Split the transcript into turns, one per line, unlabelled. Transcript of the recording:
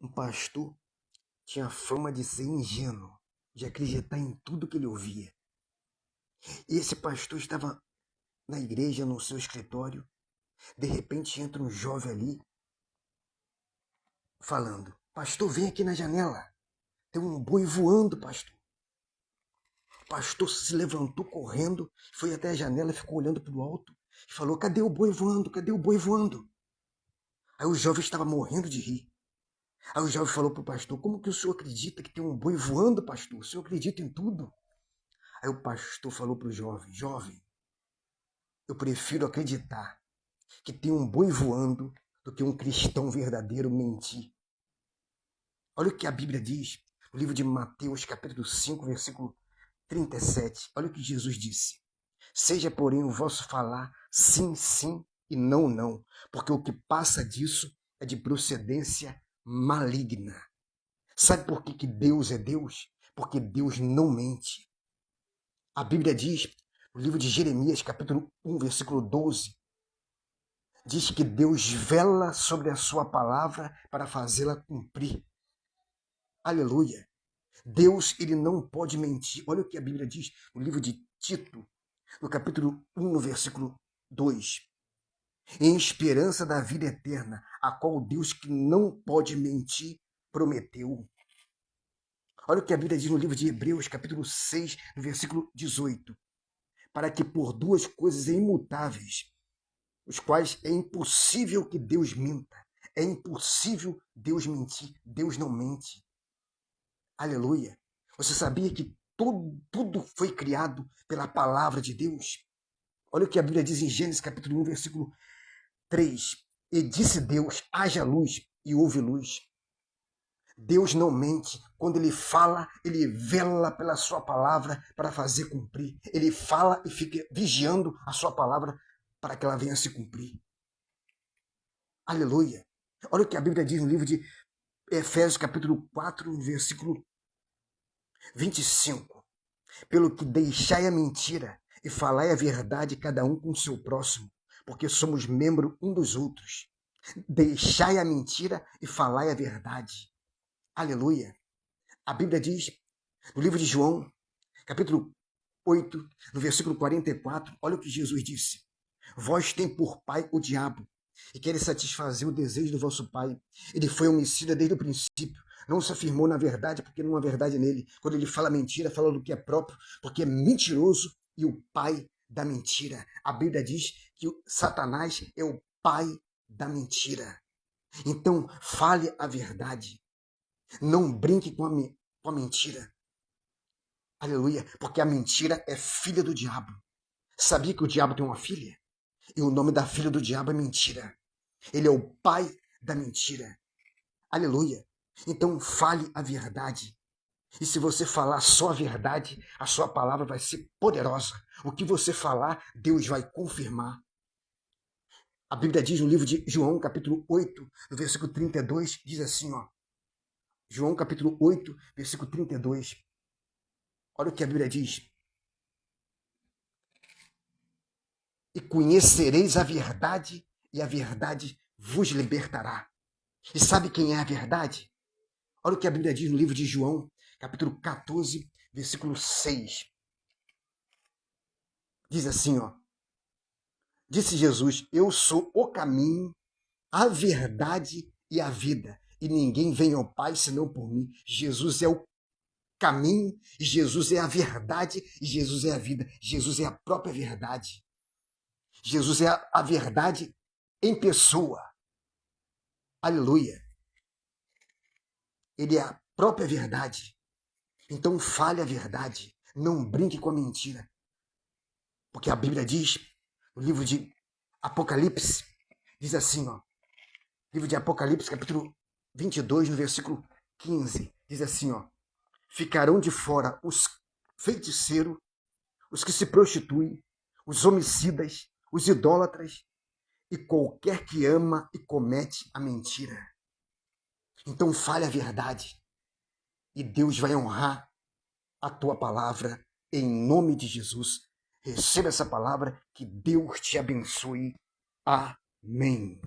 Um pastor tinha fama de ser ingênuo, de acreditar em tudo que ele ouvia. E esse pastor estava na igreja, no seu escritório. De repente entra um jovem ali, falando: "Pastor, vem aqui na janela. Tem um boi voando, pastor." O pastor se levantou correndo, foi até a janela, ficou olhando para o alto e falou: "Cadê o boi voando? Cadê o boi voando?" Aí o jovem estava morrendo de rir. Aí o jovem falou para o pastor: "Como que o senhor acredita que tem um boi voando, pastor? O senhor acredita em tudo?" Aí o pastor falou para o jovem: "Jovem, eu prefiro acreditar que tem um boi voando do que um cristão verdadeiro mentir." Olha o que a Bíblia diz no livro de Mateus, capítulo 5, versículo 37. Olha o que Jesus disse: "Seja, porém, o vosso falar sim, sim e não, não, porque o que passa disso é de procedência maligna." Sabe por que Deus é Deus? Porque Deus não mente. A Bíblia diz, no livro de Jeremias, capítulo 1, versículo 12, diz que Deus vela sobre a sua palavra para fazê-la cumprir. Aleluia. Deus, ele não pode mentir. Olha o que a Bíblia diz no livro de Tito, no capítulo 1, no versículo 2. Em esperança da vida eterna, a qual Deus, que não pode mentir, prometeu. Olha o que a Bíblia diz no livro de Hebreus, capítulo 6, no versículo 18. Para que por duas coisas imutáveis, os quais é impossível que Deus minta. É impossível Deus mentir. Deus não mente. Aleluia. Você sabia que tudo foi criado pela palavra de Deus? Olha o que a Bíblia diz em Gênesis capítulo 1, versículo 3. E disse Deus: haja luz, e houve luz. Deus não mente. Quando ele fala, ele vela pela sua palavra para fazer cumprir. Ele fala e fica vigiando a sua palavra para que ela venha a se cumprir. Aleluia. Olha o que a Bíblia diz no livro de Efésios capítulo 4, versículo 25. Pelo que deixai a mentira e falai a verdade cada um com o seu próximo, porque somos membros um dos outros. Deixai a mentira e falai a verdade. Aleluia. A Bíblia diz, no livro de João, capítulo 8, no versículo 44, olha o que Jesus disse: "Vós tem por pai o diabo, e quer satisfazer o desejo do vosso pai. Ele foi homicida desde o princípio, não se afirmou na verdade, porque não há verdade nele. Quando ele fala mentira, fala do que é próprio, porque é mentiroso e o pai da mentira." A Bíblia diz que o Satanás é o pai da mentira. Então, fale a verdade. Não brinque com a mentira. Aleluia, porque a mentira é filha do diabo. Sabia que o diabo tem uma filha? E o nome da filha do diabo é mentira. Ele é o pai da mentira. Aleluia. Então fale a verdade. E se você falar só a verdade, a sua palavra vai ser poderosa. O que você falar, Deus vai confirmar. A Bíblia diz no livro de João, capítulo 8, no versículo 32, diz assim, ó. João, capítulo 8, versículo 32. Olha o que a Bíblia diz. "E conhecereis a verdade, e a verdade vos libertará." E sabe quem é a verdade? Olha o que a Bíblia diz no livro de João, capítulo 14, versículo 6. Diz assim, ó. Disse Jesus: "Eu sou o caminho, a verdade e a vida. E ninguém vem ao Pai senão por mim." Jesus é o caminho, Jesus é a verdade e Jesus é a vida. Jesus é a própria verdade. Jesus é a verdade em pessoa. Aleluia. Ele é a própria verdade. Então fale a verdade. Não brinque com a mentira. Porque a Bíblia diz, no livro de Apocalipse, diz assim, ó. Livro de Apocalipse, capítulo 22, no versículo 15. Diz assim, ó. "Ficarão de fora os feiticeiros, os que se prostituem, os homicidas, os idólatras e qualquer que ama e comete a mentira." Então fale a verdade e Deus vai honrar a tua palavra em nome de Jesus. Receba essa palavra, que Deus te abençoe. Amém.